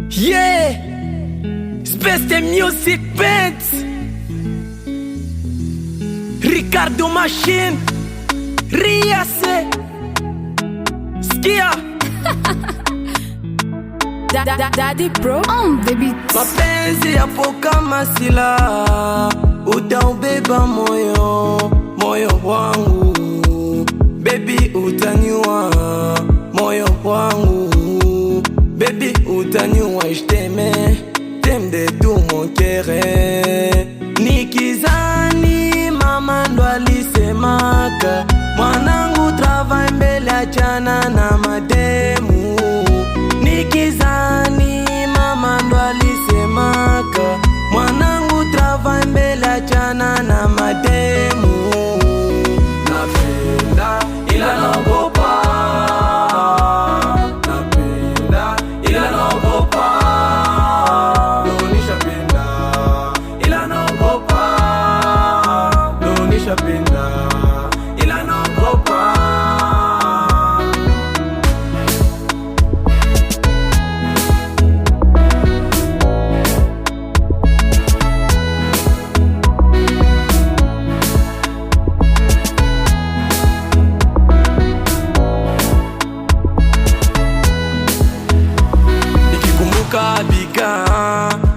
Yeah, Space the Music Band, Ricardo Machine, Riase, Skia Daddy bro on the beat. Mapenzi yapo kama silaha, utaubeba moyo wangu. Baby utaniua moyo wangu. Baby utaniua, je t'aime de tout mon cœur. Nikizani mama ndo alisemaka, mwanangu travail mbele, achana na mademu. Nikizani mama ndo alisemaka, mwanangu travail mbele, achana na mademu. Napenda ila naogopa, napenda ila naogopa, nishapenda ila naogopa, nishapenda ila naogopa.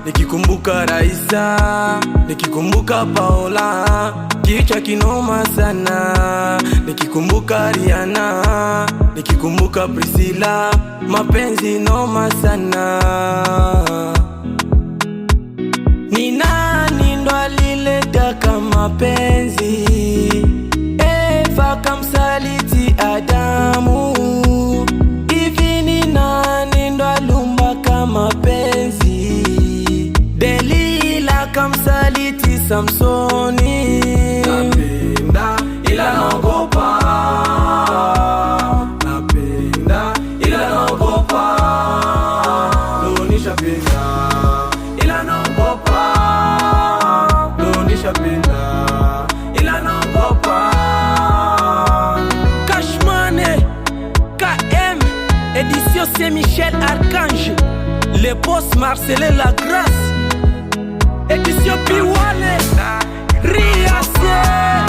Nikikumbuka Raisa, nikikumbuka Paola, kichwa kinoma sana. Nikikumbuka Rihanna, nikikumbuka Priscilla, mapenzi noma sana. Ni nani ndo alileta kama mapenzi? Eva kamsaliti Adamu. Hivi ni nani ndo alumba kama mapenzi? Delila kamsaliti Samsoni. Napenda ila naogopa, napenda ila naogopa, nishapenda ila naogopa, nishapenda ila naogopa. Cashmane, KM, édition Saint-Michel Archange, le boss Marcelin Lagrasse, édition Piwale, Riase.